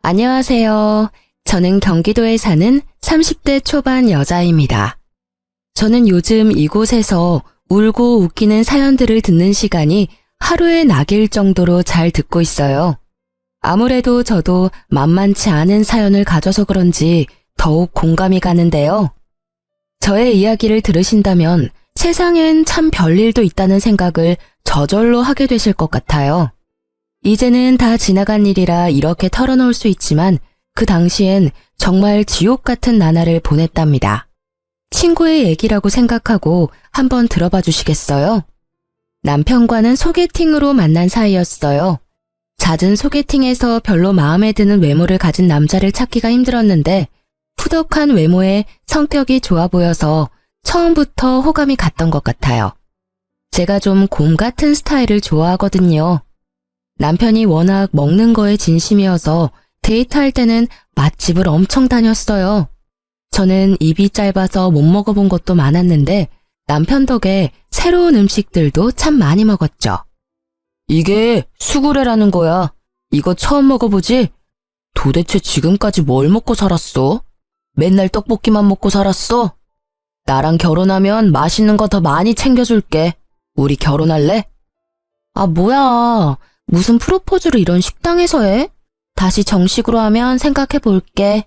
안녕하세요. 저는 경기도에 사는 30대 초반 여자입니다. 저는 요즘 이곳에서 울고 웃기는 사연들을 듣는 시간이 하루에 낙일 정도로 잘 듣고 있어요. 아무래도 저도 만만치 않은 사연을 가져서 그런지 더욱 공감이 가는데요. 저의 이야기를 들으신다면 세상엔 참 별일도 있다는 생각을 저절로 하게 되실 것 같아요. 이제는 다 지나간 일이라 이렇게 털어놓을 수 있지만 그 당시엔 정말 지옥 같은 나날을 보냈답니다. 친구의 얘기라고 생각하고 한번 들어봐 주시겠어요? 남편과는 소개팅으로 만난 사이였어요. 잦은 소개팅에서 별로 마음에 드는 외모를 가진 남자를 찾기가 힘들었는데 후덕한 외모에 성격이 좋아 보여서 처음부터 호감이 갔던 것 같아요. 제가 좀 곰 같은 스타일을 좋아하거든요. 남편이 워낙 먹는 거에 진심이어서 데이트할 때는 맛집을 엄청 다녔어요. 저는 입이 짧아서 못 먹어본 것도 많았는데 남편 덕에 새로운 음식들도 참 많이 먹었죠. 이게 수구레라는 거야. 이거 처음 먹어보지? 도대체 지금까지 뭘 먹고 살았어? 맨날 떡볶이만 먹고 살았어? 나랑 결혼하면 맛있는 거 더 많이 챙겨줄게. 우리 결혼할래? 아, 뭐야. 무슨 프로포즈를 이런 식당에서 해? 다시 정식으로 하면 생각해 볼게.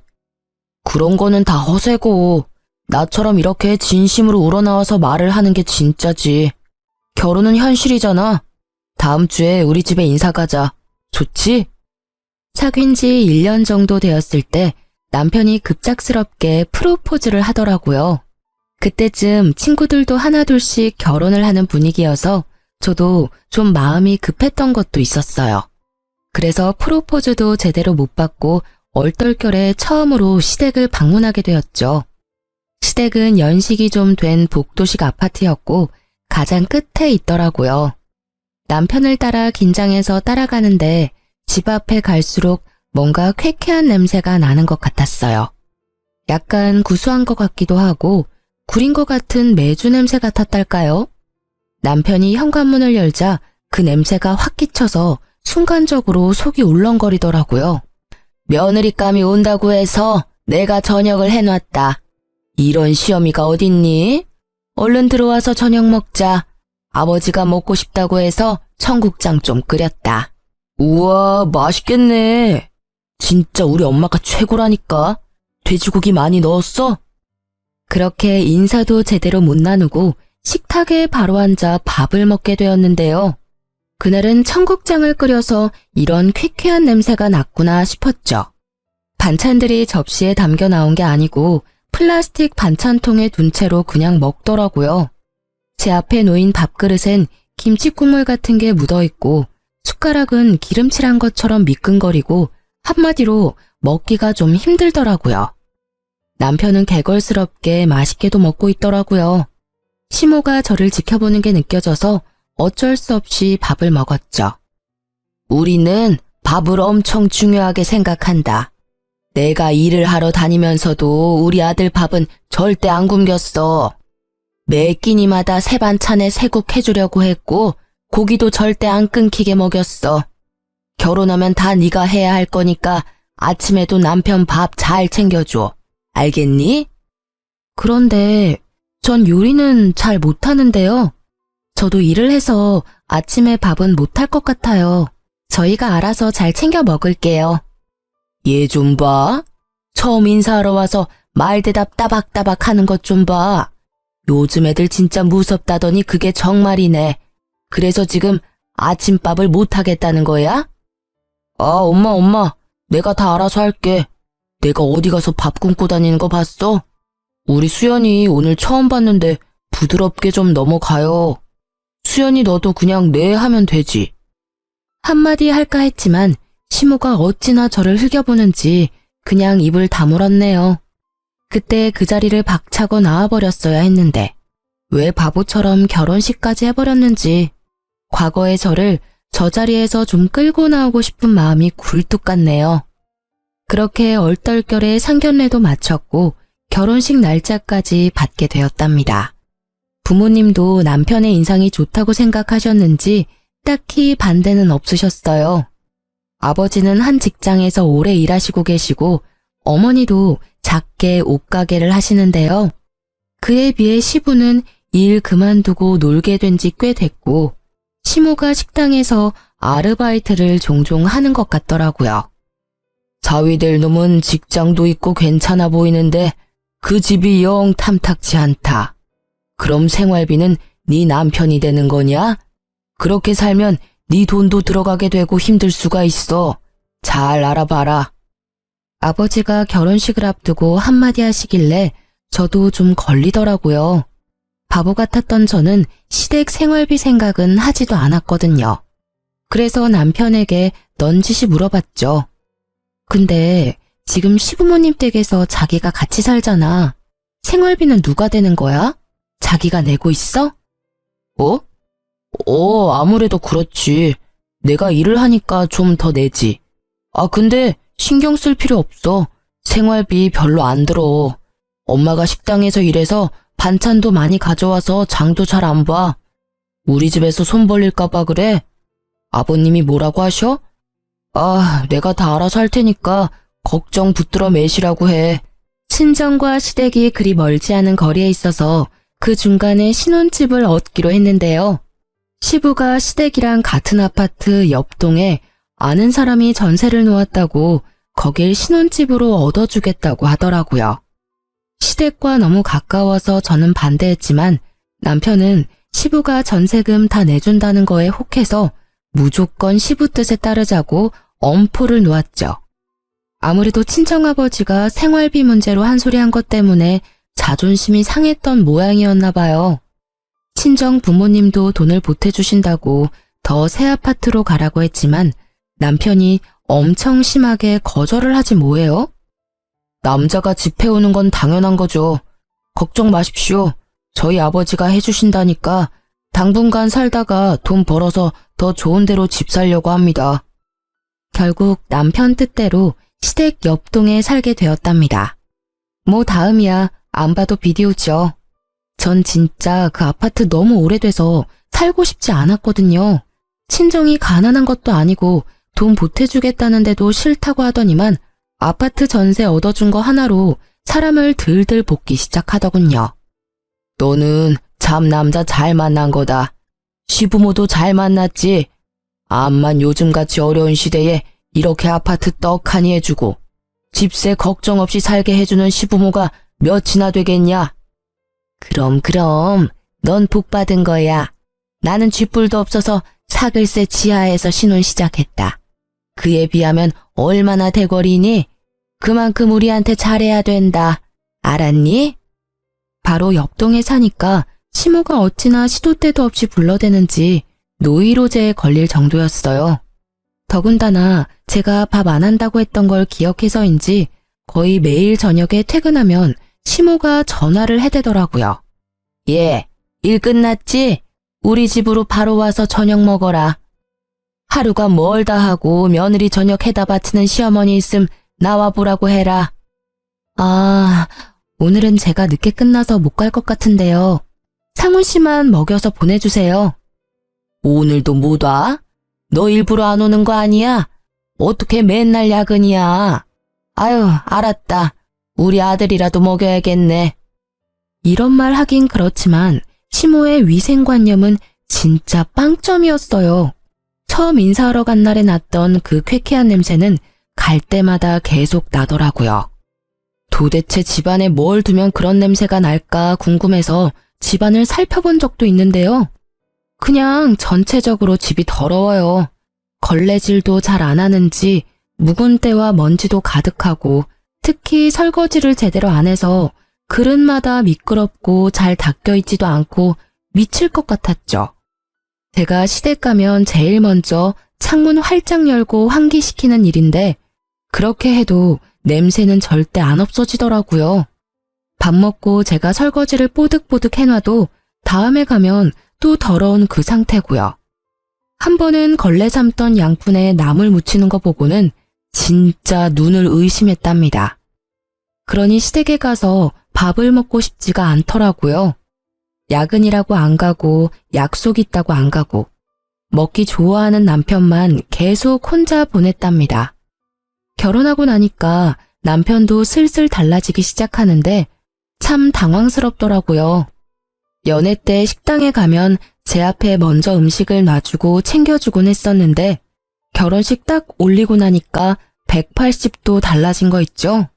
그런 거는 다 허세고 나처럼 이렇게 진심으로 우러나와서 말을 하는 게 진짜지. 결혼은 현실이잖아. 다음 주에 우리 집에 인사 가자. 좋지? 사귄 지 1년 정도 되었을 때 남편이 급작스럽게 프로포즈를 하더라고요. 그때쯤 친구들도 하나둘씩 결혼을 하는 분위기여서 저도 좀 마음이 급했던 것도 있었어요. 그래서 프로포즈도 제대로 못 받고 얼떨결에 처음으로 시댁을 방문하게 되었죠. 시댁은 연식이 좀 된 복도식 아파트였고 가장 끝에 있더라고요. 남편을 따라 긴장해서 따라가는데 집 앞에 갈수록 뭔가 쾌쾌한 냄새가 나는 것 같았어요. 약간 구수한 것 같기도 하고 구린 것 같은 메주 냄새 같았달까요? 남편이 현관문을 열자 그 냄새가 확 끼쳐서 순간적으로 속이 울렁거리더라고요. 며느리감이 온다고 해서 내가 저녁을 해놨다. 이런 시어미가 어딨니? 얼른 들어와서 저녁 먹자. 아버지가 먹고 싶다고 해서 청국장 좀 끓였다. 우와, 맛있겠네. 진짜 우리 엄마가 최고라니까. 돼지고기 많이 넣었어? 그렇게 인사도 제대로 못 나누고 식탁에 바로 앉아 밥을 먹게 되었는데요. 그날은 청국장을 끓여서 이런 쾌쾌한 냄새가 났구나 싶었죠. 반찬들이 접시에 담겨 나온 게 아니고 플라스틱 반찬통에 둔 채로 그냥 먹더라고요. 제 앞에 놓인 밥그릇엔 김치 국물 같은 게 묻어있고 숟가락은 기름칠한 것처럼 미끈거리고 한마디로 먹기가 좀 힘들더라고요. 남편은 개걸스럽게 맛있게도 먹고 있더라고요. 시모가 저를 지켜보는 게 느껴져서 어쩔 수 없이 밥을 먹었죠. 우리는 밥을 엄청 중요하게 생각한다. 내가 일을 하러 다니면서도 우리 아들 밥은 절대 안 굶겼어. 매 끼니마다 새 반찬에 새국 해주려고 했고 고기도 절대 안 끊기게 먹였어. 결혼하면 다 네가 해야 할 거니까 아침에도 남편 밥 잘 챙겨줘. 알겠니? 그런데 전 요리는 잘 못하는데요. 저도 일을 해서 아침에 밥은 못할 것 같아요. 저희가 알아서 잘 챙겨 먹을게요. 얘 좀 봐. 처음 인사하러 와서 말대답 따박따박 하는 것 좀 봐. 요즘 애들 진짜 무섭다더니 그게 정말이네. 그래서 지금 아침밥을 못하겠다는 거야? 아, 엄마. 내가 다 알아서 할게. 내가 어디 가서 밥 굶고 다니는 거 봤어? 우리 수연이 오늘 처음 봤는데 부드럽게 좀 넘어가요. 수연이 너도 그냥 네 하면 되지. 한마디 할까 했지만 시모가 어찌나 저를 흘겨보는지 그냥 입을 다물었네요. 그때 그 자리를 박차고 나와버렸어야 했는데 왜 바보처럼 결혼식까지 해버렸는지 과거의 저를 저 자리에서 좀 끌고 나오고 싶은 마음이 굴뚝 같네요. 그렇게 얼떨결에 상견례도 마쳤고 결혼식 날짜까지 받게 되었답니다. 부모님도 남편의 인상이 좋다고 생각하셨는지 딱히 반대는 없으셨어요. 아버지는 한 직장에서 오래 일하시고 계시고 어머니도 작게 옷가게를 하시는데요. 그에 비해 시부는 일 그만두고 놀게 된 지 꽤 됐고 시모가 식당에서 아르바이트를 종종 하는 것 같더라고요. 자위될 놈은 직장도 있고 괜찮아 보이는데 그 집이 영 탐탁치 않다. 그럼 생활비는 네 남편이 되는 거냐? 그렇게 살면 네 돈도 들어가게 되고 힘들 수가 있어. 잘 알아봐라. 아버지가 결혼식을 앞두고 한마디 하시길래 저도 좀 걸리더라고요. 바보 같았던 저는 시댁 생활비 생각은 하지도 않았거든요. 그래서 남편에게 넌지시 물어봤죠. 근데 지금 시부모님 댁에서 자기가 같이 살잖아. 생활비는 누가 되는 거야? 자기가 내고 있어? 아무래도 그렇지. 내가 일을 하니까 좀 더 내지. 근데 신경 쓸 필요 없어. 생활비 별로 안 들어. 엄마가 식당에서 일해서 반찬도 많이 가져와서 장도 잘 안 봐. 우리 집에서 손 벌릴까봐 그래. 아버님이 뭐라고 하셔? 내가 다 알아서 할 테니까 걱정 붙들어 매시라고 해. 친정과 시댁이 그리 멀지 않은 거리에 있어서 그 중간에 신혼집을 얻기로 했는데요. 시부가 시댁이랑 같은 아파트 옆동에 아는 사람이 전세를 놓았다고 거길 신혼집으로 얻어주겠다고 하더라고요. 시댁과 너무 가까워서 저는 반대했지만 남편은 시부가 전세금 다 내준다는 거에 혹해서 무조건 시부 뜻에 따르자고 엄포를 놓았죠. 아무래도 친정아버지가 생활비 문제로 한 소리 한 것 때문에 자존심이 상했던 모양이었나 봐요. 친정 부모님도 돈을 보태주신다고 더 새 아파트로 가라고 했지만 남편이 엄청 심하게 거절을 하지 뭐예요? 남자가 집 해오는 건 당연한 거죠. 걱정 마십시오. 저희 아버지가 해주신다니까 당분간 살다가 돈 벌어서 더 좋은 데로 집 살려고 합니다. 결국 남편 뜻대로 시댁 옆동에 살게 되었답니다. 뭐 다음이야 안 봐도 비디오죠. 전 진짜 그 아파트 너무 오래돼서 살고 싶지 않았거든요. 친정이 가난한 것도 아니고 돈 보태주겠다는데도 싫다고 하더니만 아파트 전세 얻어준 거 하나로 사람을 들들 볶기 시작하더군요. 너는 참 남자 잘 만난 거다. 시부모도 잘 만났지. 암만 요즘같이 어려운 시대에 이렇게 아파트 떡하니 해주고 집세 걱정 없이 살게 해주는 시부모가 몇이나 되겠냐? 그럼 넌 복 받은 거야. 나는 쥐뿔도 없어서 사글세 지하에서 신혼 시작했다. 그에 비하면 얼마나 대거리니? 그만큼 우리한테 잘해야 된다. 알았니? 바로 옆동에 사니까 시모가 어찌나 시도 때도 없이 불러대는지 노이로제에 걸릴 정도였어요. 더군다나 제가 밥 안 한다고 했던 걸 기억해서인지 거의 매일 저녁에 퇴근하면 시모가 전화를 해대더라고요. 일 끝났지? 우리 집으로 바로 와서 저녁 먹어라. 하루가 멀다 하고 며느리 저녁 해다 바치는 시어머니 있음 나와보라고 해라. 오늘은 제가 늦게 끝나서 못 갈 것 같은데요. 상훈 씨만 먹여서 보내주세요. 오늘도 못 와? 너 일부러 안 오는 거 아니야? 어떻게 맨날 야근이야? 아유, 알았다. 우리 아들이라도 먹여야겠네. 이런 말 하긴 그렇지만 시모의 위생관념은 진짜 빵점이었어요. 처음 인사하러 간 날에 났던 그 쾌쾌한 냄새는 갈 때마다 계속 나더라고요. 도대체 집안에 뭘 두면 그런 냄새가 날까 궁금해서 집안을 살펴본 적도 있는데요. 그냥 전체적으로 집이 더러워요. 걸레질도 잘 안 하는지 묵은 때와 먼지도 가득하고 특히 설거지를 제대로 안 해서 그릇마다 미끄럽고 잘 닦여 있지도 않고 미칠 것 같았죠. 제가 시댁 가면 제일 먼저 창문 활짝 열고 환기시키는 일인데 그렇게 해도 냄새는 절대 안 없어지더라고요. 밥 먹고 제가 설거지를 뽀득뽀득 해놔도 다음에 가면 또 더러운 그 상태고요. 한 번은 걸레 삶던 양푼에 나물 묻히는 거 보고는 진짜 눈을 의심했답니다. 그러니 시댁에 가서 밥을 먹고 싶지가 않더라고요. 야근이라고 안 가고 약속 있다고 안 가고 먹기 좋아하는 남편만 계속 혼자 보냈답니다. 결혼하고 나니까 남편도 슬슬 달라지기 시작하는데 참 당황스럽더라고요. 연애 때 식당에 가면 제 앞에 먼저 음식을 놔주고 챙겨주곤 했었는데 결혼식 딱 올리고 나니까 180도 달라진 거 있죠?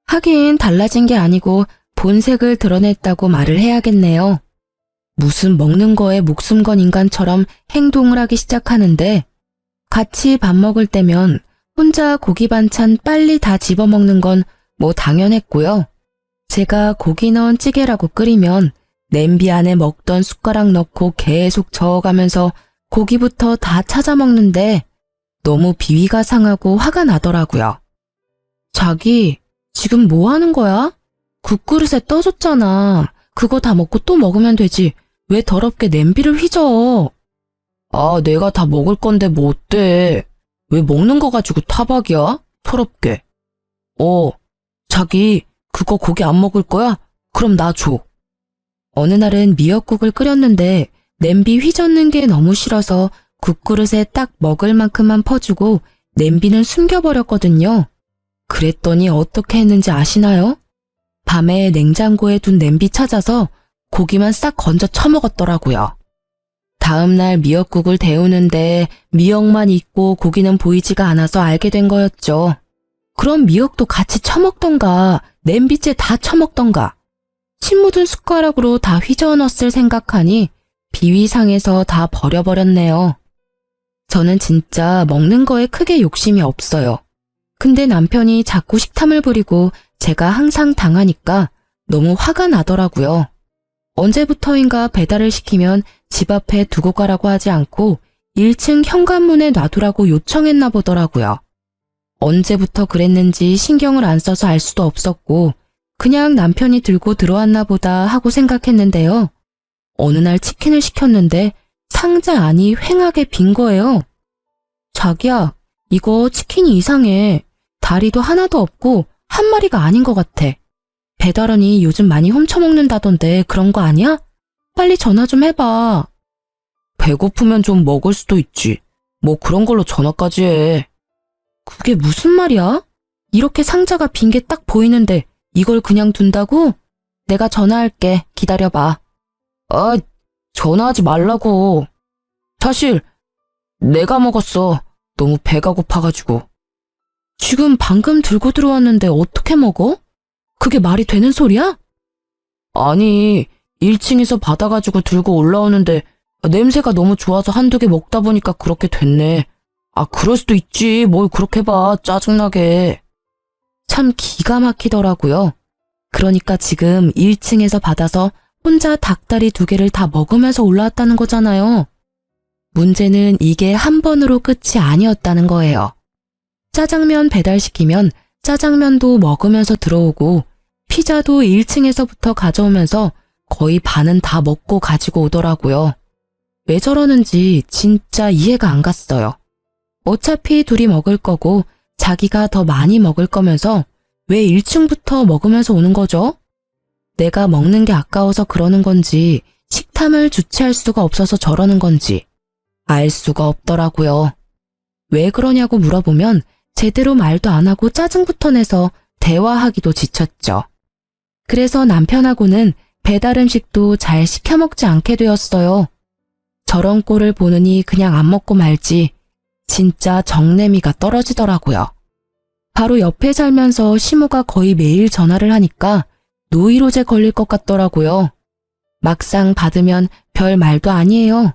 하긴 달라진 게 아니고 본색을 드러냈다고 말을 해야겠네요. 무슨 먹는 거에 목숨 건 인간처럼 행동을 하기 시작하는데 같이 밥 먹을 때면 혼자 고기 반찬 빨리 다 집어먹는 건 뭐 당연했고요. 제가 고기 넣은 찌개라고 끓이면 냄비 안에 먹던 숟가락 넣고 계속 저어가면서 고기부터 다 찾아 먹는데 너무 비위가 상하고 화가 나더라고요. 자기, 지금 뭐 하는 거야? 국그릇에 떠줬잖아. 그거 다 먹고 또 먹으면 되지. 왜 더럽게 냄비를 휘저? 아, 내가 다 먹을 건데 뭐 어때? 왜 먹는 거 가지고 타박이야? 더럽게. 자기, 그거 고기 안 먹을 거야? 그럼 나 줘. 어느 날은 미역국을 끓였는데 냄비 휘젓는 게 너무 싫어서 국그릇에 딱 먹을 만큼만 퍼주고 냄비는 숨겨버렸거든요. 그랬더니 어떻게 했는지 아시나요? 밤에 냉장고에 둔 냄비 찾아서 고기만 싹 건져 처먹었더라고요. 다음날 미역국을 데우는데 미역만 있고 고기는 보이지가 않아서 알게 된 거였죠. 그럼 미역도 같이 처먹던가 냄비째 다 처먹던가 침 묻은 숟가락으로 다 휘저어 넣었을 생각하니 비위상해서 다 버려버렸네요. 저는 진짜 먹는 거에 크게 욕심이 없어요. 근데 남편이 자꾸 식탐을 부리고 제가 항상 당하니까 너무 화가 나더라고요. 언제부터인가 배달을 시키면 집 앞에 두고 가라고 하지 않고 1층 현관문에 놔두라고 요청했나 보더라고요. 언제부터 그랬는지 신경을 안 써서 알 수도 없었고 그냥 남편이 들고 들어왔나 보다 하고 생각했는데요. 어느 날 치킨을 시켰는데 상자 안이 휑하게 빈 거예요. 자기야, 이거 치킨이 이상해. 다리도 하나도 없고 한 마리가 아닌 것 같아. 배달원이 요즘 많이 훔쳐먹는다던데 그런 거 아니야? 빨리 전화 좀 해봐. 배고프면 좀 먹을 수도 있지. 뭐 그런 걸로 전화까지 해. 그게 무슨 말이야? 이렇게 상자가 빈 게 딱 보이는데 이걸 그냥 둔다고? 내가 전화할게. 기다려봐. 아, 전화하지 말라고. 사실 내가 먹었어. 너무 배가 고파가지고. 지금 방금 들고 들어왔는데 어떻게 먹어? 그게 말이 되는 소리야? 아니, 1층에서 받아가지고 들고 올라오는데 냄새가 너무 좋아서 한두 개 먹다 보니까 그렇게 됐네. 아, 그럴 수도 있지. 뭘 그렇게 봐. 짜증나게. 참 기가 막히더라고요. 그러니까 지금 1층에서 받아서 혼자 닭다리 2개를 다 먹으면서 올라왔다는 거잖아요. 문제는 이게 한 번으로 끝이 아니었다는 거예요. 짜장면 배달시키면 짜장면도 먹으면서 들어오고 피자도 1층에서부터 가져오면서 거의 반은 다 먹고 가지고 오더라고요. 왜 저러는지 진짜 이해가 안 갔어요. 어차피 둘이 먹을 거고 자기가 더 많이 먹을 거면서 왜 1층부터 먹으면서 오는 거죠? 내가 먹는 게 아까워서 그러는 건지 식탐을 주체할 수가 없어서 저러는 건지 알 수가 없더라고요. 왜 그러냐고 물어보면 제대로 말도 안 하고 짜증부터 내서 대화하기도 지쳤죠. 그래서 남편하고는 배달 음식도 잘 시켜 먹지 않게 되었어요. 저런 꼴을 보느니 그냥 안 먹고 말지 진짜 정내미가 떨어지더라고요. 바로 옆에 살면서 시모가 거의 매일 전화를 하니까 노이로제 걸릴 것 같더라고요. 막상 받으면 별 말도 아니에요.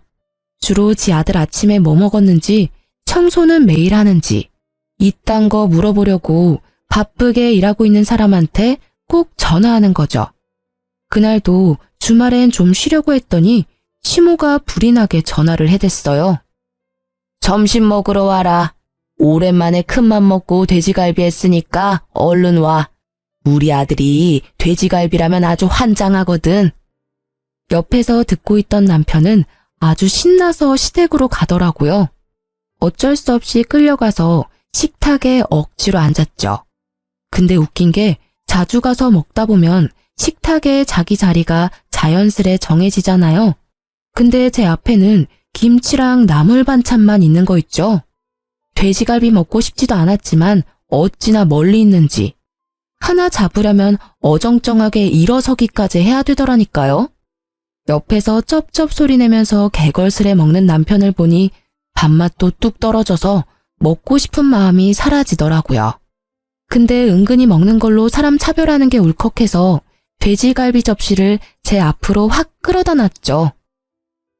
주로 지 아들 아침에 뭐 먹었는지, 청소는 매일 하는지, 이딴 거 물어보려고 바쁘게 일하고 있는 사람한테 꼭 전화하는 거죠. 그날도 주말엔 좀 쉬려고 했더니 시모가 불이 나게 전화를 해댔어요. 점심 먹으러 와라. 오랜만에 큰맘 먹고 돼지갈비 했으니까 얼른 와. 우리 아들이 돼지갈비라면 아주 환장하거든. 옆에서 듣고 있던 남편은 아주 신나서 시댁으로 가더라고요. 어쩔 수 없이 끌려가서 식탁에 억지로 앉았죠. 근데 웃긴 게 자주 가서 먹다 보면 식탁에 자기 자리가 자연스레 정해지잖아요. 근데 제 앞에는 김치랑 나물 반찬만 있는 거 있죠? 돼지갈비 먹고 싶지도 않았지만 어찌나 멀리 있는지. 하나 잡으려면 어정쩡하게 일어서기까지 해야 되더라니까요. 옆에서 쩝쩝 소리 내면서 개걸스레 먹는 남편을 보니 밥맛도 뚝 떨어져서 먹고 싶은 마음이 사라지더라고요. 근데 은근히 먹는 걸로 사람 차별하는 게 울컥해서 돼지갈비 접시를 제 앞으로 확 끌어다 놨죠.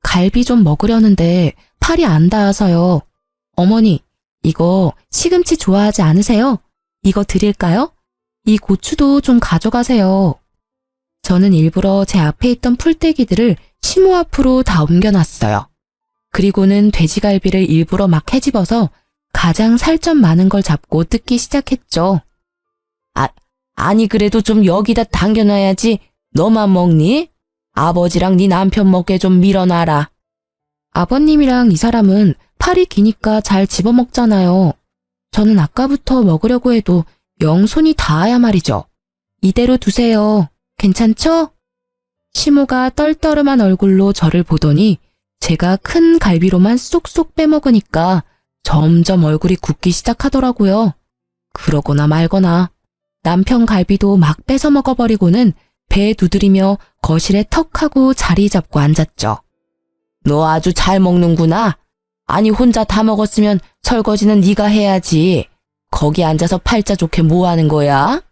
갈비 좀 먹으려는데 팔이 안 닿아서요. 어머니, 이거 시금치 좋아하지 않으세요? 이거 드릴까요? 이 고추도 좀 가져가세요. 저는 일부러 제 앞에 있던 풀떼기들을 시모 앞으로 다 옮겨놨어요. 그리고는 돼지갈비를 일부러 막 헤집어서 가장 살 좀 많은 걸 잡고 뜯기 시작했죠. 아니 그래도 좀 여기다 당겨놔야지. 너만 먹니? 아버지랑 네 남편 먹게 좀 밀어놔라. 아버님이랑 이 사람은 팔이 기니까 잘 집어먹잖아요. 저는 아까부터 먹으려고 해도 영 손이 닿아야 말이죠. 이대로 두세요. 괜찮죠? 시모가 떨떠름한 얼굴로 저를 보더니 제가 큰 갈비로만 쏙쏙 빼먹으니까 점점 얼굴이 굳기 시작하더라고요. 그러거나 말거나 남편 갈비도 막 뺏어 먹어버리고는 배 두드리며 거실에 턱 하고 자리 잡고 앉았죠. 너 아주 잘 먹는구나. 아니 혼자 다 먹었으면 설거지는 네가 해야지. 거기 앉아서 팔자 좋게 뭐 하는 거야?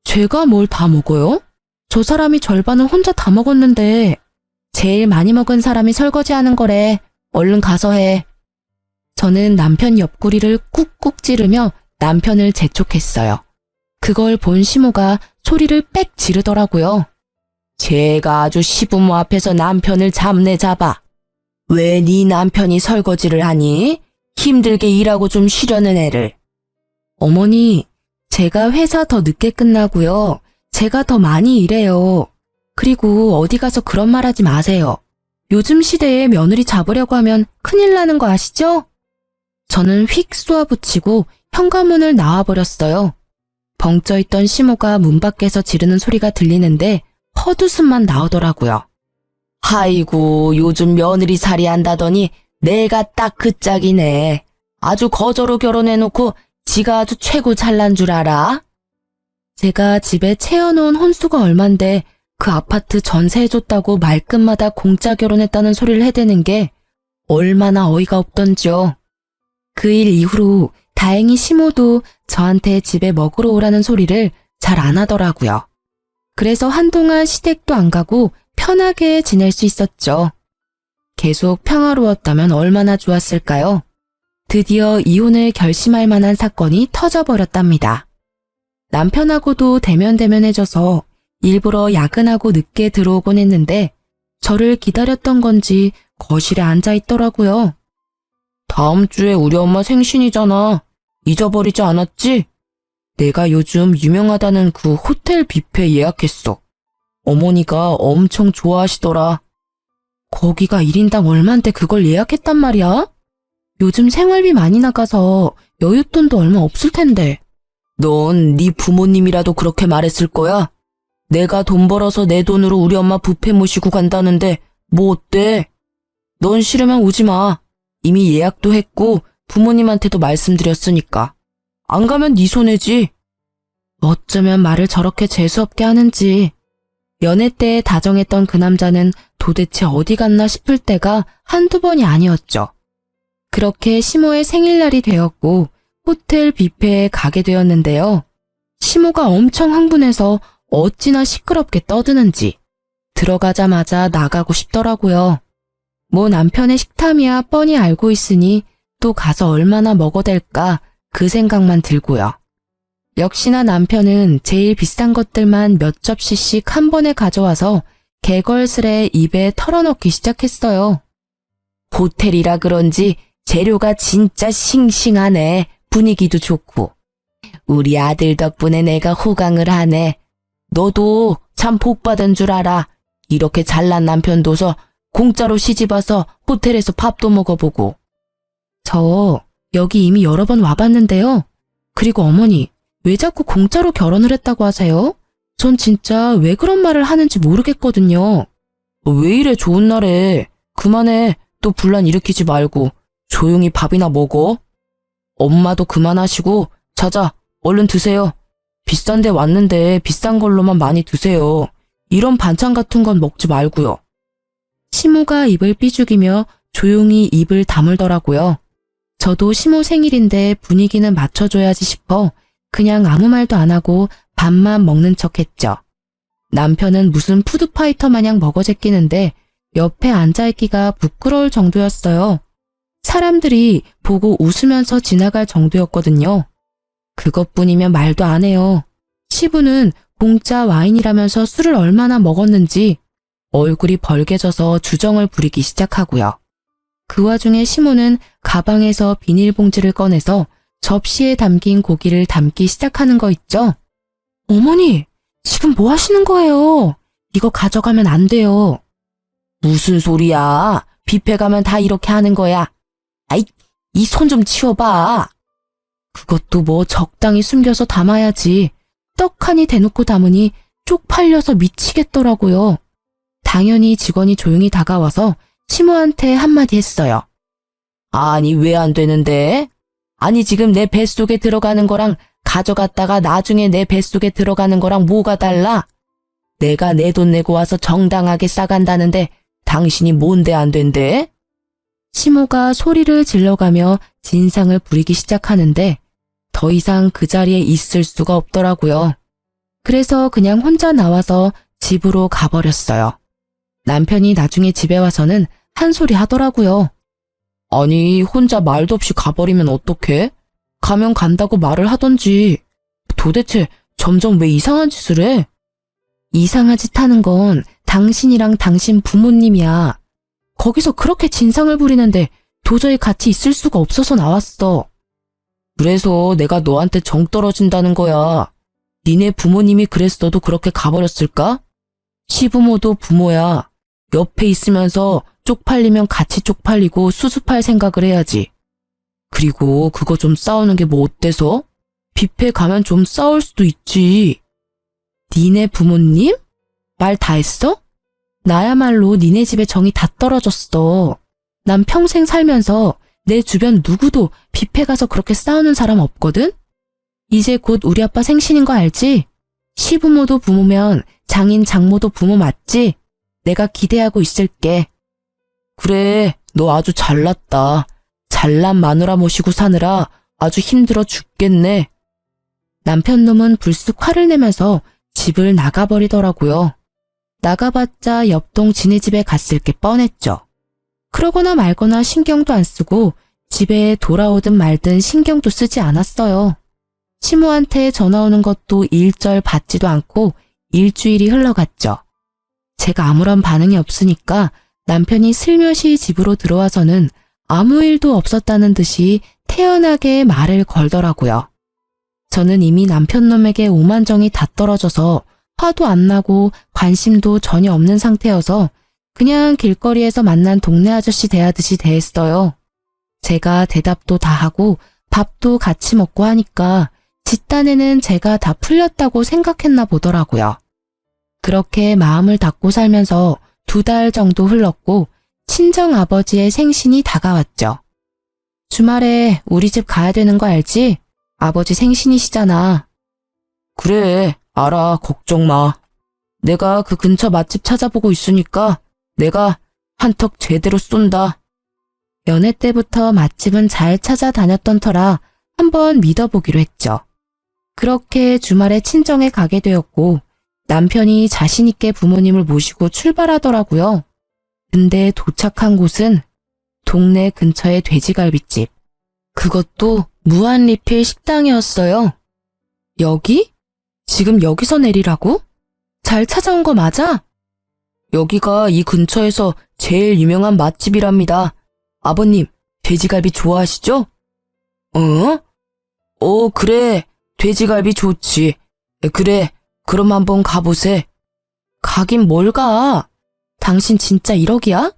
제가 뭘 다 먹어요? 저 사람이 절반은 혼자 다 먹었는데 제일 많이 먹은 사람이 설거지하는 거래. 얼른 가서 해. 저는 남편 옆구리를 꾹꾹 찌르며 남편을 재촉했어요. 그걸 본 시모가 소리를 빽 지르더라고요. 제가 아주 시부모 앞에서 남편을 잡네 잡아. 왜 네 남편이 설거지를 하니? 힘들게 일하고 좀 쉬려는 애를. 어머니, 제가 회사 더 늦게 끝나고요. 제가 더 많이 일해요. 그리고 어디 가서 그런 말 하지 마세요. 요즘 시대에 며느리 잡으려고 하면 큰일 나는 거 아시죠? 저는 휙 쏘아붙이고 현관문을 나와버렸어요. 벙쪄있던 시모가 문 밖에서 지르는 소리가 들리는데 헛웃음만 나오더라고요. 아이고 요즘 며느리 살이 한다더니 내가 딱 그 짝이네. 아주 거저로 결혼해놓고 지가 아주 최고 잘난 줄 알아? 제가 집에 채워놓은 혼수가 얼만데 그 아파트 전세해줬다고 말끝마다 공짜 결혼했다는 소리를 해대는 게 얼마나 어이가 없던지요. 그 일 이후로 다행히 시모도 저한테 집에 먹으러 오라는 소리를 잘 안 하더라고요. 그래서 한동안 시댁도 안 가고 편하게 지낼 수 있었죠. 계속 평화로웠다면 얼마나 좋았을까요? 드디어 이혼을 결심할 만한 사건이 터져버렸답니다. 남편하고도 대면대면해져서 일부러 야근하고 늦게 들어오곤 했는데 저를 기다렸던 건지 거실에 앉아 있더라고요. 다음 주에 우리 엄마 생신이잖아. 잊어버리지 않았지? 내가 요즘 유명하다는 그 호텔 뷔페 예약했어. 어머니가 엄청 좋아하시더라. 거기가 1인당 얼만데 그걸 예약했단 말이야? 요즘 생활비 많이 나가서 여윳돈도 얼마 없을 텐데. 넌 네 부모님이라도 그렇게 말했을 거야? 내가 돈 벌어서 내 돈으로 우리 엄마 뷔페 모시고 간다는데 뭐 어때? 넌 싫으면 오지 마. 이미 예약도 했고 부모님한테도 말씀드렸으니까. 안 가면 네 손해지. 어쩌면 말을 저렇게 재수없게 하는지. 연애 때 다정했던 그 남자는 도대체 어디 갔나 싶을 때가 한두 번이 아니었죠. 그렇게 시모의 생일날이 되었고 호텔 뷔페에 가게 되었는데요. 시모가 엄청 흥분해서 어찌나 시끄럽게 떠드는지 들어가자마자 나가고 싶더라고요. 뭐 남편의 식탐이야 뻔히 알고 있으니 또 가서 얼마나 먹어댈까 그 생각만 들고요. 역시나 남편은 제일 비싼 것들만 몇 접시씩 한 번에 가져와서 개걸스레 입에 털어넣기 시작했어요. 호텔이라 그런지 재료가 진짜 싱싱하네. 분위기도 좋고. 우리 아들 덕분에 내가 호강을 하네. 너도 참 복받은 줄 알아. 이렇게 잘난 남편 둬서 공짜로 시집와서 호텔에서 밥도 먹어보고. 저 여기 이미 여러 번 와봤는데요. 그리고 어머니, 왜 자꾸 공짜로 결혼을 했다고 하세요? 전 진짜 왜 그런 말을 하는지 모르겠거든요. 왜 이래 좋은 날에. 그만해. 또 분란 일으키지 말고 조용히 밥이나 먹어. 엄마도 그만하시고 자자, 얼른 드세요. 비싼 데 왔는데 비싼 걸로만 많이 드세요. 이런 반찬 같은 건 먹지 말고요. 시모가 입을 삐죽이며 조용히 입을 다물더라고요. 저도 시모 생일인데 분위기는 맞춰줘야지 싶어 그냥 아무 말도 안 하고 밥만 먹는 척했죠. 남편은 무슨 푸드파이터 마냥 먹어제끼는데 옆에 앉아있기가 부끄러울 정도였어요. 사람들이 보고 웃으면서 지나갈 정도였거든요. 그것뿐이면 말도 안 해요. 시부는 공짜 와인이라면서 술을 얼마나 먹었는지 얼굴이 벌개져서 주정을 부리기 시작하고요. 그 와중에 시모는 가방에서 비닐봉지를 꺼내서 접시에 담긴 고기를 담기 시작하는 거 있죠? 어머니, 지금 뭐 하시는 거예요? 이거 가져가면 안 돼요. 무슨 소리야? 뷔페 가면 다 이렇게 하는 거야. 아이, 이 손 좀 치워봐. 그것도 뭐 적당히 숨겨서 담아야지. 떡하니 대놓고 담으니 쪽팔려서 미치겠더라고요. 당연히 직원이 조용히 다가와서 시모한테 한마디 했어요. 아니, 왜 안 되는데? 아니, 지금 내 뱃속에 들어가는 거랑 가져갔다가 나중에 내 뱃속에 들어가는 거랑 뭐가 달라? 내가 내 돈 내고 와서 정당하게 싸간다는데 당신이 뭔데 안 된대? 시모가 소리를 질러가며 진상을 부리기 시작하는데 더 이상 그 자리에 있을 수가 없더라고요. 그래서 그냥 혼자 나와서 집으로 가버렸어요. 남편이 나중에 집에 와서는 한 소리 하더라고요. 아니, 혼자 말도 없이 가버리면 어떡해? 가면 간다고 말을 하던지. 도대체 점점 왜 이상한 짓을 해? 이상한 짓 하는 건 당신이랑 당신 부모님이야. 거기서 그렇게 진상을 부리는데 도저히 같이 있을 수가 없어서 나왔어. 그래서 내가 너한테 정 떨어진다는 거야. 니네 부모님이 그랬어도 그렇게 가버렸을까? 시부모도 부모야. 옆에 있으면서 쪽팔리면 같이 쪽팔리고 수습할 생각을 해야지. 그리고 그거 좀 싸우는 게 뭐 어때서? 뷔페 가면 좀 싸울 수도 있지. 니네 부모님? 말 다 했어? 나야말로 니네 집에 정이 다 떨어졌어. 난 평생 살면서 내 주변 누구도 뷔페 가서 그렇게 싸우는 사람 없거든? 이제 곧 우리 아빠 생신인 거 알지? 시부모도 부모면 장인 장모도 부모 맞지? 내가 기대하고 있을게. 그래, 너 아주 잘났다. 잘난 마누라 모시고 사느라 아주 힘들어 죽겠네. 남편 놈은 불쑥 화를 내면서 집을 나가버리더라고요. 나가봤자 옆동 지네 집에 갔을 게 뻔했죠. 그러거나 말거나 신경도 안 쓰고 집에 돌아오든 말든 신경도 쓰지 않았어요. 시모한테 전화 오는 것도 일절 받지도 않고 일주일이 흘러갔죠. 제가 아무런 반응이 없으니까 남편이 슬며시 집으로 들어와서는 아무 일도 없었다는 듯이 태연하게 말을 걸더라고요. 저는 이미 남편 놈에게 오만정이 다 떨어져서 화도 안 나고 관심도 전혀 없는 상태여서 그냥 길거리에서 만난 동네 아저씨 대하듯이 대했어요. 제가 대답도 다 하고 밥도 같이 먹고 하니까 뒷단에는 제가 다 풀렸다고 생각했나 보더라고요. 그렇게 마음을 닫고 살면서 2달 정도 흘렀고 친정아버지의 생신이 다가왔죠. 주말에 우리 집 가야 되는 거 알지? 아버지 생신이시잖아. 그래, 알아. 걱정 마. 내가 그 근처 맛집 찾아보고 있으니까 내가 한턱 제대로 쏜다. 연애 때부터 맛집은 잘 찾아다녔던 터라 한번 믿어보기로 했죠. 그렇게 주말에 친정에 가게 되었고 남편이 자신있게 부모님을 모시고 출발하더라고요. 근데 도착한 곳은 동네 근처의 돼지갈비집. 그것도 무한리필 식당이었어요. 여기? 지금 여기서 내리라고? 잘 찾아온 거 맞아? 여기가 이 근처에서 제일 유명한 맛집이랍니다. 아버님, 돼지갈비 좋아하시죠? 그래. 돼지갈비 좋지. 그래, 그럼 한번 가보세. 가긴 뭘 가? 당신 진짜 1억이야?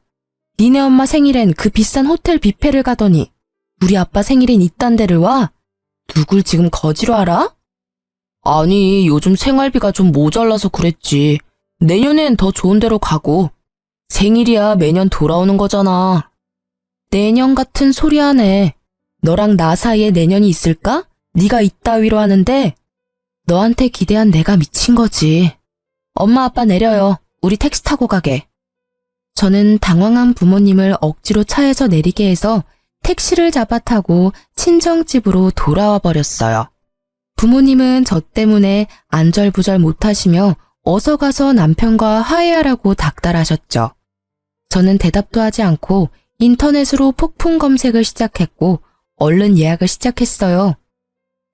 니네 엄마 생일엔 그 비싼 호텔 뷔페를 가더니 우리 아빠 생일엔 이딴 데를 와? 누굴 지금 거지로 알아? 아니, 요즘 생활비가 좀 모자라서 그랬지. 내년엔 더 좋은 데로 가고. 생일이야 매년 돌아오는 거잖아. 내년 같은 소리 하네. 너랑 나 사이에 내년이 있을까? 네가 이따위로 하는데 너한테 기대한 내가 미친 거지. 엄마 아빠 내려요. 우리 택시 타고 가게. 저는 당황한 부모님을 억지로 차에서 내리게 해서 택시를 잡아 타고 친정집으로 돌아와 버렸어요. 부모님은 저 때문에 안절부절 못하시며 어서 가서 남편과 화해하라고 닥달하셨죠. 저는 대답도 하지 않고 인터넷으로 폭풍 검색을 시작했고 얼른 예약을 시작했어요.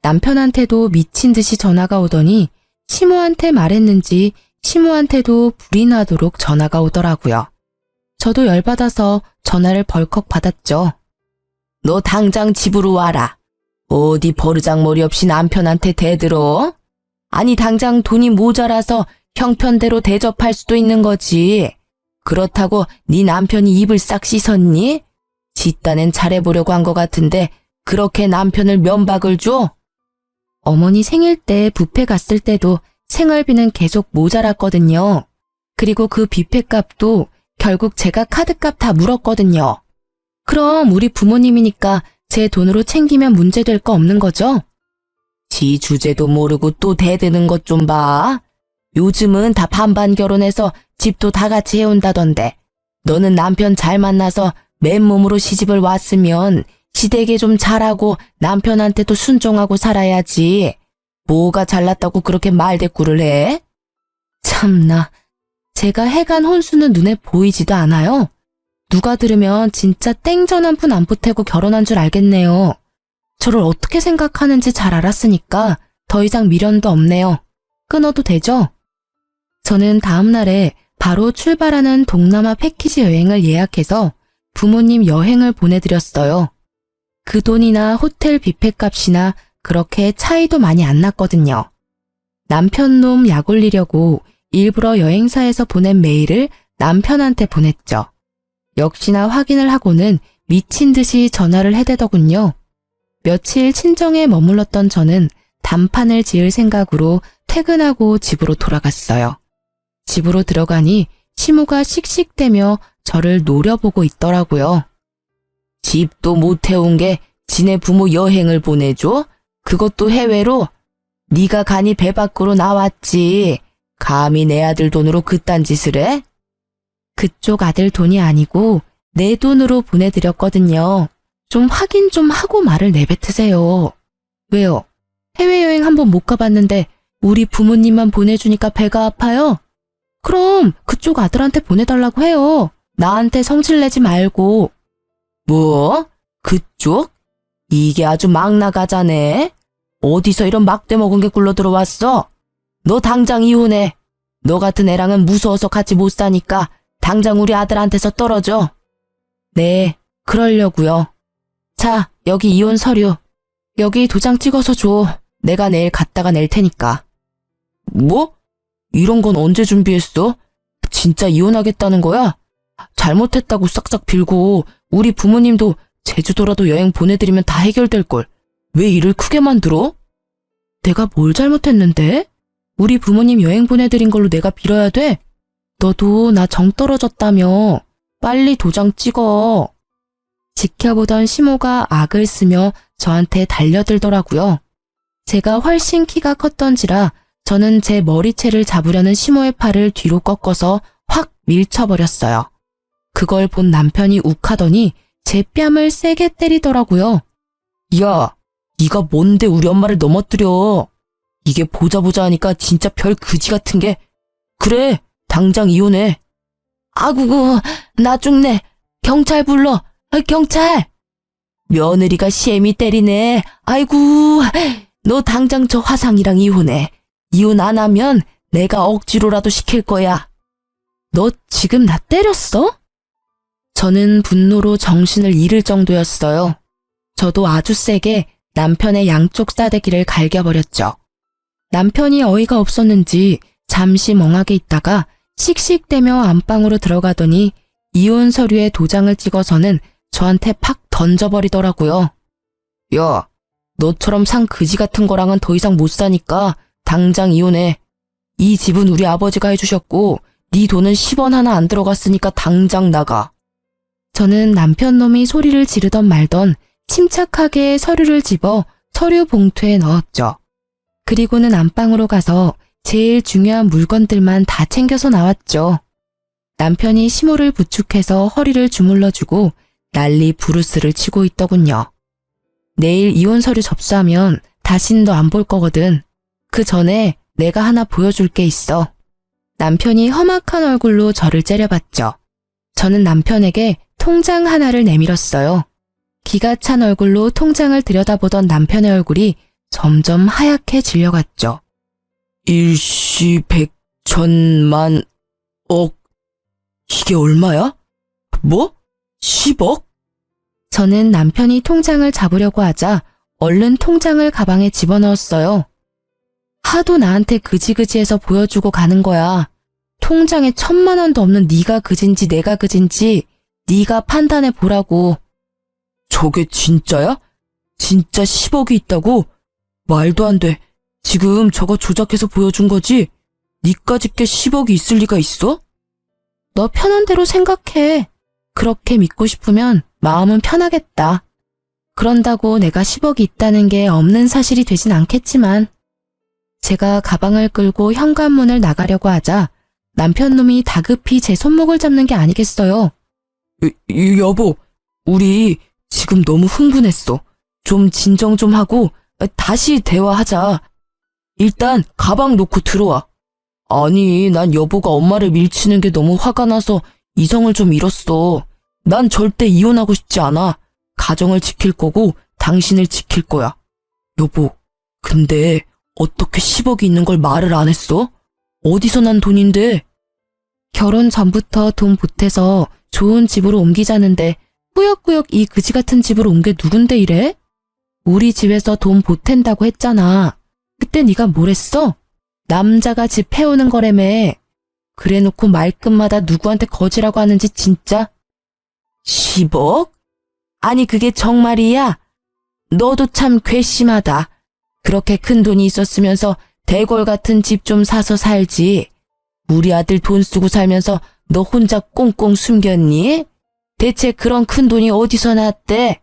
남편한테도 미친 듯이 전화가 오더니 시모한테 말했는지 시모한테도 불이 나도록 전화가 오더라고요. 저도 열받아서 전화를 벌컥 받았죠. 너 당장 집으로 와라. 어디 버르장머리 없이 남편한테 대들어? 아니 당장 돈이 모자라서 형편대로 대접할 수도 있는 거지. 그렇다고 네 남편이 입을 싹 씻었니? 지 딴엔 잘해보려고 한 것 같은데 그렇게 남편을 면박을 줘? 어머니 생일 때 뷔페 갔을 때도 생활비는 계속 모자랐거든요. 그리고 그 뷔페 값도 결국 제가 카드값 다 물었거든요. 그럼 우리 부모님이니까 제 돈으로 챙기면 문제될 거 없는 거죠? 지 주제도 모르고 또 대드는 것 좀 봐. 요즘은 다 반반 결혼해서 집도 다 같이 해온다던데 너는 남편 잘 만나서 맨몸으로 시집을 왔으면 시댁에 좀 잘하고 남편한테도 순종하고 살아야지. 뭐가 잘났다고 그렇게 말대꾸를 해? 참나, 제가 해간 혼수는 눈에 보이지도 않아요. 누가 들으면 진짜 땡전 한 푼 안 보태고 결혼한 줄 알겠네요. 저를 어떻게 생각하는지 잘 알았으니까 더 이상 미련도 없네요. 끊어도 되죠? 저는 다음 날에 바로 출발하는 동남아 패키지 여행을 예약해서 부모님 여행을 보내드렸어요. 그 돈이나 호텔 뷔페 값이나 그렇게 차이도 많이 안 났거든요. 남편 놈 약 올리려고 일부러 여행사에서 보낸 메일을 남편한테 보냈죠. 역시나 확인을 하고는 미친 듯이 전화를 해대더군요. 며칠 친정에 머물렀던 저는 단판을 지을 생각으로 퇴근하고 집으로 돌아갔어요. 집으로 들어가니 시모가 씩씩대며 저를 노려보고 있더라고요. 집도 못 해온 게 지네 부모 여행을 보내줘? 그것도 해외로? 네가 가니 배 밖으로 나왔지. 감히 내 아들 돈으로 그딴 짓을 해? 그쪽 아들 돈이 아니고 내 돈으로 보내드렸거든요. 좀 확인 좀 하고 말을 내뱉으세요. 왜요? 해외여행 한번 못 가봤는데 우리 부모님만 보내주니까 배가 아파요? 그럼 그쪽 아들한테 보내달라고 해요. 나한테 성질내지 말고. 뭐? 그쪽? 이게 아주 막 나가자네. 어디서 이런 막대 먹은 게 굴러 들어왔어? 너 당장 이혼해. 너 같은 애랑은 무서워서 같이 못 사니까 당장 우리 아들한테서 떨어져. 네, 그러려고요. 자, 여기 이혼 서류. 여기 도장 찍어서 줘. 내가 내일 갖다가 낼 테니까. 뭐? 이런 건 언제 준비했어? 진짜 이혼하겠다는 거야? 잘못했다고 싹싹 빌고 우리 부모님도 제주도라도 여행 보내드리면 다 해결될걸. 왜 일을 크게 만들어? 내가 뭘 잘못했는데? 우리 부모님 여행 보내드린 걸로 내가 빌어야 돼? 너도 나 정 떨어졌다며. 빨리 도장 찍어. 지켜보던 시모가 악을 쓰며 저한테 달려들더라고요. 제가 훨씬 키가 컸던지라 저는 제 머리채를 잡으려는 시모의 팔을 뒤로 꺾어서 확 밀쳐버렸어요. 그걸 본 남편이 욱하더니 제 뺨을 세게 때리더라고요. 야, 네가 뭔데 우리 엄마를 넘어뜨려. 이게 보자 하니까 진짜 별 그지 같은 게. 그래, 당장 이혼해. 아구구, 나 죽네. 경찰 불러. 경찰. 며느리가 시애미 때리네. 아이고, 너 당장 저 화상이랑 이혼해. 이혼 안 하면 내가 억지로라도 시킬 거야. 너 지금 나 때렸어? 저는 분노로 정신을 잃을 정도였어요. 저도 아주 세게 남편의 양쪽 싸대기를 갈겨버렸죠. 남편이 어이가 없었는지 잠시 멍하게 있다가 씩씩대며 안방으로 들어가더니 이혼 서류에 도장을 찍어서는 저한테 팍 던져버리더라고요. 야, 너처럼 상 그지 같은 거랑은 더 이상 못 사니까 당장 이혼해. 이 집은 우리 아버지가 해주셨고 네 돈은 10원 하나 안 들어갔으니까 당장 나가. 저는 남편 놈이 소리를 지르던 말던 침착하게 서류를 집어 서류 봉투에 넣었죠. 그리고는 안방으로 가서 제일 중요한 물건들만 다 챙겨서 나왔죠. 남편이 시모를 부축해서 허리를 주물러주고 난리 부르스를 치고 있더군요. 내일 이혼 서류 접수하면 다신 너 안 볼 거거든. 그 전에 내가 하나 보여줄 게 있어. 남편이 험악한 얼굴로 저를 째려봤죠. 저는 남편에게 통장 하나를 내밀었어요. 기가 찬 얼굴로 통장을 들여다보던 남편의 얼굴이 점점 하얗게 질려갔죠. 일시 백천만 억. 이게 얼마야? 뭐? 10억? 저는 남편이 통장을 잡으려고 하자 얼른 통장을 가방에 집어넣었어요. 하도 나한테 그지그지해서 보여주고 가는 거야. 통장에 1,000만 원도 없는 네가 그진지 내가 그진지 네가 판단해 보라고. 저게 진짜야? 진짜 10억이 있다고? 말도 안 돼. 지금 저거 조작해서 보여준 거지? 니까짓 게 10억이 있을 리가 있어? 너 편한 대로 생각해. 그렇게 믿고 싶으면 마음은 편하겠다. 그런다고 내가 10억이 있다는 게 없는 사실이 되진 않겠지만. 제가 가방을 끌고 현관문을 나가려고 하자 남편 놈이 다급히 제 손목을 잡는 게 아니겠어요. 여보, 우리 지금 너무 흥분했어. 좀 진정 좀 하고 다시 대화하자. 일단 가방 놓고 들어와. 아니, 난 여보가 엄마를 밀치는 게 너무 화가 나서 이성을 좀 잃었어. 난 절대 이혼하고 싶지 않아. 가정을 지킬 거고 당신을 지킬 거야. 여보, 근데 어떻게 10억이 있는 걸 말을 안 했어? 어디서 난 돈인데? 결혼 전부터 돈 보태서 좋은 집으로 옮기자는데 꾸역꾸역 이 그지 같은 집으로 온 게 누군데 이래? 우리 집에서 돈 보탠다고 했잖아. 그때 네가 뭘 했어? 남자가 집 해오는 거라며. 그래놓고 말끝마다 누구한테 거지라고 하는지 진짜. 10억? 아니 그게 정말이야? 너도 참 괘씸하다. 그렇게 큰 돈이 있었으면서 대궐 같은 집 좀 사서 살지. 우리 아들 돈 쓰고 살면서 너 혼자 꽁꽁 숨겼니? 대체 그런 큰 돈이 어디서 났대?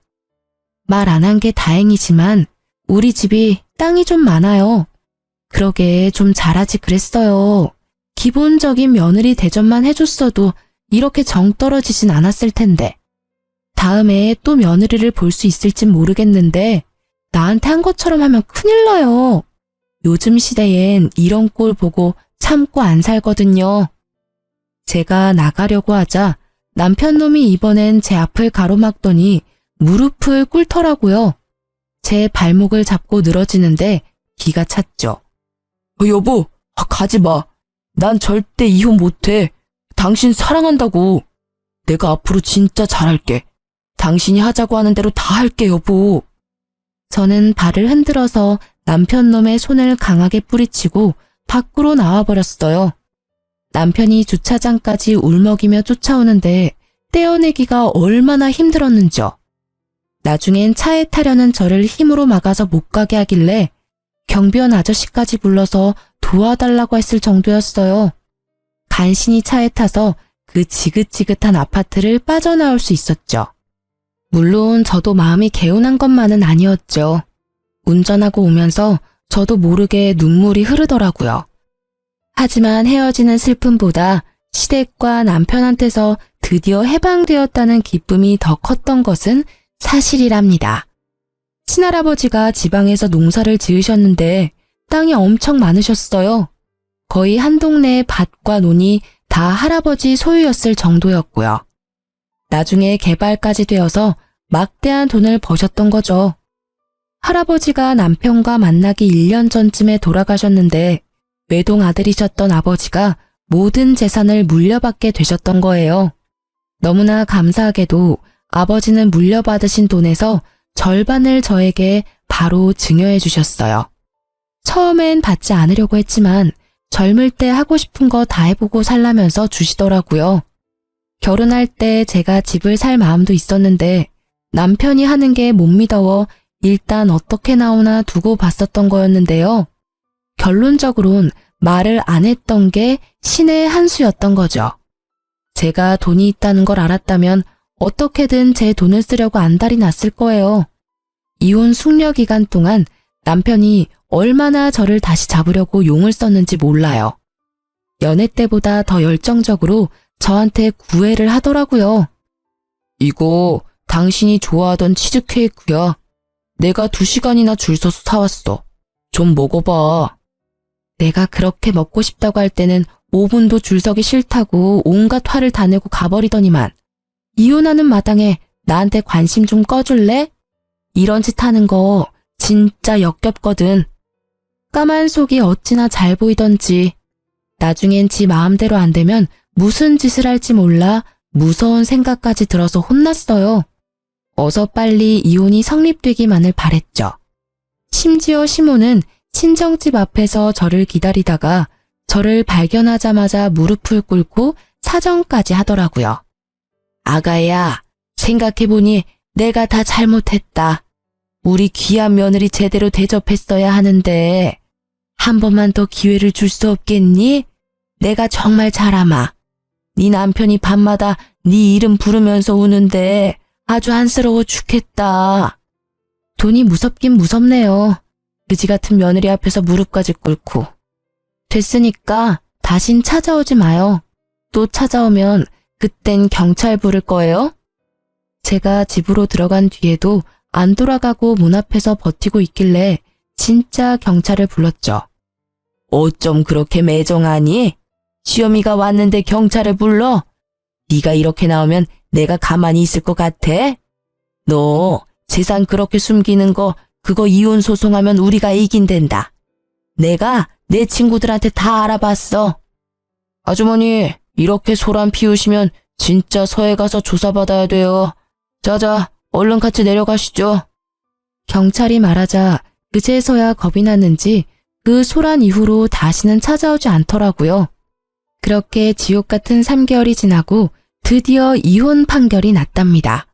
말 안 한 게 다행이지만 우리 집이 땅이 좀 많아요. 그러게 좀 잘하지 그랬어요. 기본적인 며느리 대접만 해줬어도 이렇게 정 떨어지진 않았을 텐데. 다음에 또 며느리를 볼 수 있을진 모르겠는데 나한테 한 것처럼 하면 큰일 나요. 요즘 시대엔 이런 꼴 보고 참고 안 살거든요. 제가 나가려고 하자 남편 놈이 이번엔 제 앞을 가로막더니 무릎을 꿇더라고요. 제 발목을 잡고 늘어지는데 기가 찼죠. 여보, 가지 마. 난 절대 이혼 못해. 당신 사랑한다고. 내가 앞으로 진짜 잘할게. 당신이 하자고 하는 대로 다 할게, 여보. 저는 발을 흔들어서 남편 놈의 손을 강하게 뿌리치고 밖으로 나와버렸어요. 남편이 주차장까지 울먹이며 쫓아오는데 떼어내기가 얼마나 힘들었는지요. 나중엔 차에 타려는 저를 힘으로 막아서 못 가게 하길래 경비원 아저씨까지 불러서 도와달라고 했을 정도였어요. 간신히 차에 타서 그 지긋지긋한 아파트를 빠져나올 수 있었죠. 물론 저도 마음이 개운한 것만은 아니었죠. 운전하고 오면서 저도 모르게 눈물이 흐르더라고요. 하지만 헤어지는 슬픔보다 시댁과 남편한테서 드디어 해방되었다는 기쁨이 더 컸던 것은 사실이랍니다. 친할아버지가 지방에서 농사를 지으셨는데 땅이 엄청 많으셨어요. 거의 한 동네의 밭과 논이 다 할아버지 소유였을 정도였고요. 나중에 개발까지 되어서 막대한 돈을 버셨던 거죠. 할아버지가 남편과 만나기 1년 전쯤에 돌아가셨는데 외동 아들이셨던 아버지가 모든 재산을 물려받게 되셨던 거예요. 너무나 감사하게도 아버지는 물려받으신 돈에서 절반을 저에게 바로 증여해 주셨어요. 처음엔 받지 않으려고 했지만 젊을 때 하고 싶은 거 다 해보고 살라면서 주시더라고요. 결혼할 때 제가 집을 살 마음도 있었는데 남편이 하는 게 못 믿어워 일단 어떻게 나오나 두고 봤었던 거였는데요. 결론적으론 말을 안 했던 게 신의 한 수였던 거죠. 제가 돈이 있다는 걸 알았다면 어떻게든 제 돈을 쓰려고 안달이 났을 거예요. 이혼 숙려 기간 동안 남편이 얼마나 저를 다시 잡으려고 용을 썼는지 몰라요. 연애 때보다 더 열정적으로 저한테 구애를 하더라고요. 이거 당신이 좋아하던 치즈케이크야. 내가 2시간이나 줄 서서 사왔어. 좀 먹어봐. 내가 그렇게 먹고 싶다고 할 때는 5분도 줄 서기 싫다고 온갖 화를 다 내고 가버리더니만 이혼하는 마당에 나한테 관심 좀 꺼줄래? 이런 짓 하는 거 진짜 역겹거든. 까만 속이 어찌나 잘 보이던지 나중엔 지 마음대로 안 되면 무슨 짓을 할지 몰라 무서운 생각까지 들어서 혼났어요. 어서 빨리 이혼이 성립되기만을 바랬죠. 심지어 시모는 친정집 앞에서 저를 기다리다가 저를 발견하자마자 무릎을 꿇고 사정까지 하더라고요. 아가야, 생각해보니 내가 다 잘못했다. 우리 귀한 며느리 제대로 대접했어야 하는데 한 번만 더 기회를 줄 수 없겠니? 내가 정말 잘 아마. 네 남편이 밤마다 네 이름 부르면서 우는데 아주 안쓰러워 죽겠다. 돈이 무섭긴 무섭네요. 그지 같은 며느리 앞에서 무릎까지 꿇고. 됐으니까 다신 찾아오지 마요. 또 찾아오면 그땐 경찰 부를 거예요? 제가 집으로 들어간 뒤에도 안 돌아가고 문 앞에서 버티고 있길래 진짜 경찰을 불렀죠. 어쩜 그렇게 매정하니? 시어미가 왔는데 경찰을 불러? 네가 이렇게 나오면 내가 가만히 있을 것 같아? 너 재산 그렇게 숨기는 거 그거 이혼 소송하면 우리가 이긴댄다. 내가 내 친구들한테 다 알아봤어. 아주머니, 이렇게 소란 피우시면 진짜 서해 가서 조사받아야 돼요. 자자, 얼른 같이 내려가시죠. 경찰이 말하자 그제서야 겁이 났는지 그 소란 이후로 다시는 찾아오지 않더라고요. 그렇게 지옥 같은 3개월이 지나고 드디어 이혼 판결이 났답니다.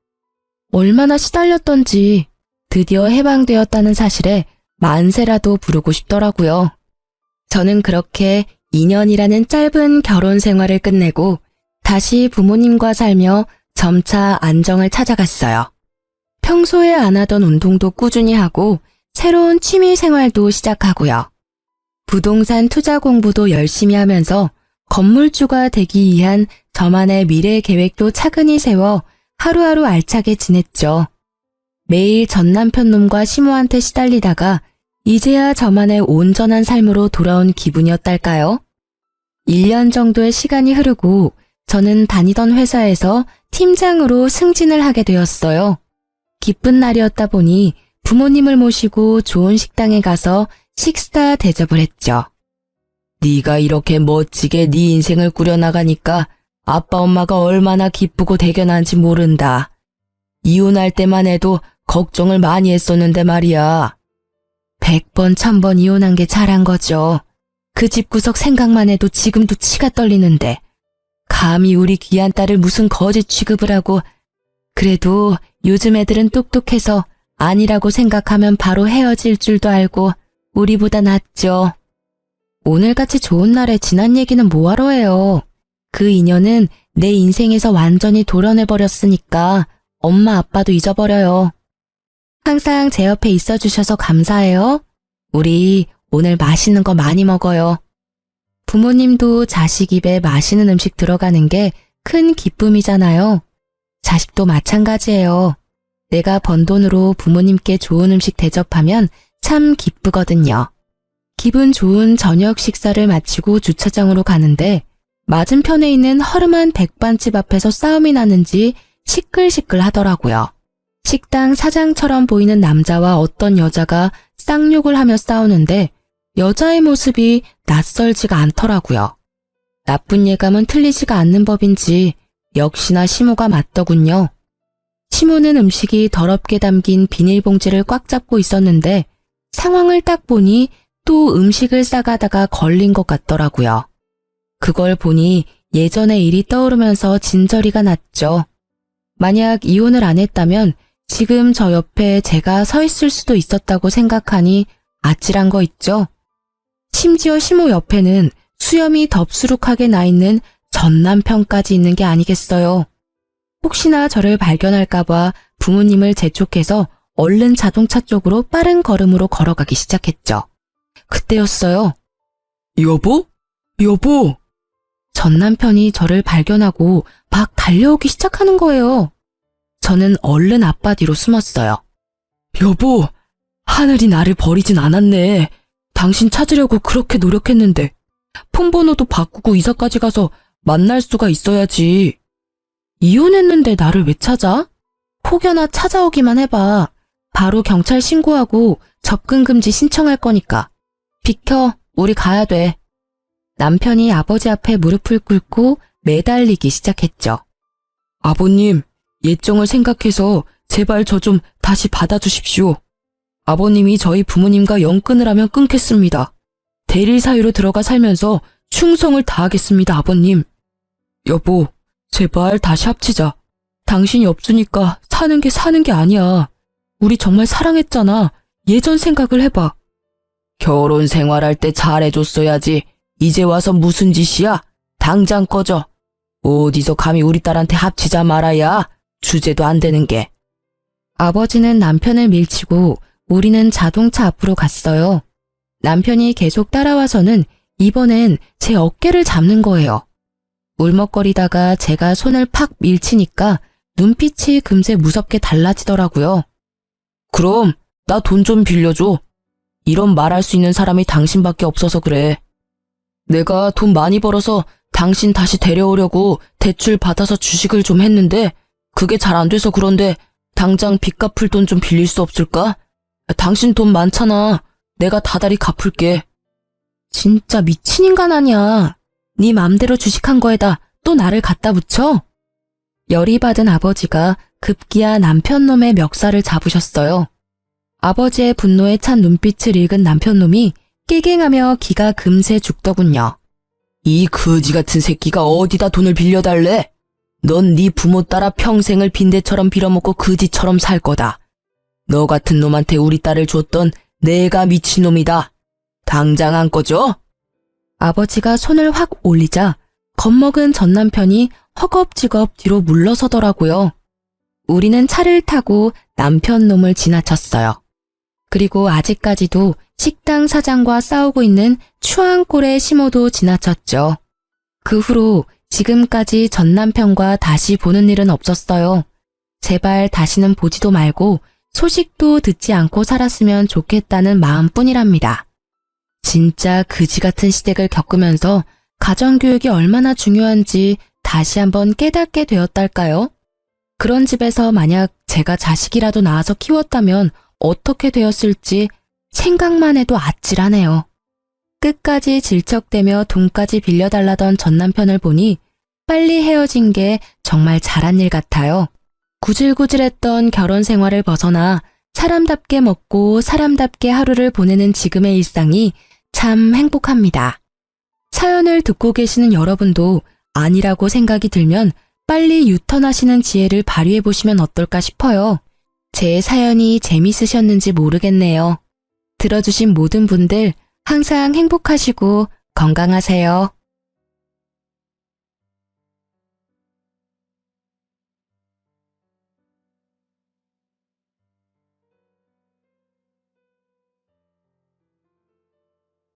얼마나 시달렸던지 드디어 해방되었다는 사실에 만세라도 부르고 싶더라고요. 저는 그렇게 2년이라는 짧은 결혼 생활을 끝내고 다시 부모님과 살며 점차 안정을 찾아갔어요. 평소에 안 하던 운동도 꾸준히 하고 새로운 취미 생활도 시작하고요. 부동산 투자 공부도 열심히 하면서 건물주가 되기 위한 저만의 미래 계획도 차근히 세워 하루하루 알차게 지냈죠. 매일 전 남편 놈과 시모한테 시달리다가 이제야 저만의 온전한 삶으로 돌아온 기분이었달까요? 1년 정도의 시간이 흐르고 저는 다니던 회사에서 팀장으로 승진을 하게 되었어요. 기쁜 날이었다 보니 부모님을 모시고 좋은 식당에 가서 식사 대접을 했죠. 네가 이렇게 멋지게 네 인생을 꾸려나가니까 아빠 엄마가 얼마나 기쁘고 대견한지 모른다. 이혼할 때만 해도 걱정을 많이 했었는데 말이야. 100번 1000번 이혼한 게 잘한 거죠. 그 집구석 생각만 해도 지금도 치가 떨리는데 감히 우리 귀한 딸을 무슨 거지 취급을 하고. 그래도 요즘 애들은 똑똑해서 아니라고 생각하면 바로 헤어질 줄도 알고 우리보다 낫죠. 오늘같이 좋은 날에 지난 얘기는 뭐하러 해요. 그 인연은 내 인생에서 완전히 도려내버렸으니까 엄마 아빠도 잊어버려요. 항상 제 옆에 있어주셔서 감사해요. 우리 오늘 맛있는 거 많이 먹어요. 부모님도 자식 입에 맛있는 음식 들어가는 게 큰 기쁨이잖아요. 자식도 마찬가지예요. 내가 번 돈으로 부모님께 좋은 음식 대접하면 참 기쁘거든요. 기분 좋은 저녁 식사를 마치고 주차장으로 가는데 맞은편에 있는 허름한 백반집 앞에서 싸움이 나는지 시끌시끌 하더라고요. 식당 사장처럼 보이는 남자와 어떤 여자가 쌍욕을 하며 싸우는데 여자의 모습이 낯설지가 않더라고요. 나쁜 예감은 틀리지가 않는 법인지 역시나 시모가 맞더군요. 시모는 음식이 더럽게 담긴 비닐봉지를 꽉 잡고 있었는데 상황을 딱 보니 또 음식을 싸가다가 걸린 것 같더라고요. 그걸 보니 예전의 일이 떠오르면서 진저리가 났죠. 만약 이혼을 안 했다면 지금 저 옆에 제가 서 있을 수도 있었다고 생각하니 아찔한 거 있죠. 심지어 시모 옆에는 수염이 덥수룩하게 나 있는 전 남편까지 있는 게 아니겠어요. 혹시나 저를 발견할까봐 부모님을 재촉해서 얼른 자동차 쪽으로 빠른 걸음으로 걸어가기 시작했죠. 그때였어요. 여보? 여보! 전 남편이 저를 발견하고 막 달려오기 시작하는 거예요. 저는 얼른 아빠 뒤로 숨었어요. 여보, 하늘이 나를 버리진 않았네. 당신 찾으려고 그렇게 노력했는데 폰번호도 바꾸고 이사까지 가서 만날 수가 있어야지. 이혼했는데 나를 왜 찾아? 혹여나 찾아오기만 해봐. 바로 경찰 신고하고 접근금지 신청할 거니까. 비켜, 우리 가야 돼. 남편이 아버지 앞에 무릎을 꿇고 매달리기 시작했죠. 아버님, 예정을 생각해서 제발 저 좀 다시 받아주십시오. 아버님이 저희 부모님과 영 끊으라면 끊겠습니다. 대릴 사유로 들어가 살면서 충성을 다하겠습니다, 아버님. 여보, 제발 다시 합치자. 당신이 없으니까 사는 게 아니야. 우리 정말 사랑했잖아. 예전 생각을 해봐. 결혼 생활할 때 잘해줬어야지. 이제 와서 무슨 짓이야? 당장 꺼져. 어디서 감히 우리 딸한테 합치자 말아야. 주제도 안 되는 게. 아버지는 남편을 밀치고 우리는 자동차 앞으로 갔어요. 남편이 계속 따라와서는 이번엔 제 어깨를 잡는 거예요. 울먹거리다가 제가 손을 팍 밀치니까 눈빛이 금세 무섭게 달라지더라고요. 그럼 나 돈 좀 빌려줘. 이런 말할 수 있는 사람이 당신밖에 없어서 그래. 내가 돈 많이 벌어서 당신 다시 데려오려고 대출 받아서 주식을 좀 했는데 그게 잘 안 돼서 그런데 당장 빚 갚을 돈 좀 빌릴 수 없을까? 당신 돈 많잖아. 내가 다달이 갚을게. 진짜 미친 인간 아니야. 네 맘대로 주식한 거에다 또 나를 갖다 붙여? 열이 받은 아버지가 급기야 남편놈의 멱살을 잡으셨어요. 아버지의 분노에 찬 눈빛을 읽은 남편놈이 깨갱하며 기가 금세 죽더군요. 이 거지 같은 새끼가 어디다 돈을 빌려달래? 넌 네 부모 따라 평생을 빈대처럼 빌어먹고 거지처럼 살 거다. 너 같은 놈한테 우리 딸을 줬던 내가 미친놈이다. 당장 안 꺼져? 아버지가 손을 확 올리자 겁먹은 전 남편이 허겁지겁 뒤로 물러서더라고요. 우리는 차를 타고 남편 놈을 지나쳤어요. 그리고 아직까지도 식당 사장과 싸우고 있는 추앙골의 시모도 지나쳤죠. 그 후로 지금까지 전 남편과 다시 보는 일은 없었어요. 제발 다시는 보지도 말고 소식도 듣지 않고 살았으면 좋겠다는 마음뿐이랍니다. 진짜 그지 같은 시댁을 겪으면서 가정교육이 얼마나 중요한지 다시 한번 깨닫게 되었달까요? 그런 집에서 만약 제가 자식이라도 낳아서 키웠다면 어떻게 되었을지 생각만 해도 아찔하네요. 끝까지 질척대며 돈까지 빌려달라던 전 남편을 보니 빨리 헤어진 게 정말 잘한 일 같아요. 구질구질했던 결혼 생활을 벗어나 사람답게 먹고 사람답게 하루를 보내는 지금의 일상이 참 행복합니다. 사연을 듣고 계시는 여러분도 아니라고 생각이 들면 빨리 유턴하시는 지혜를 발휘해 보시면 어떨까 싶어요. 제 사연이 재밌으셨는지 모르겠네요. 들어주신 모든 분들 항상 행복하시고 건강하세요.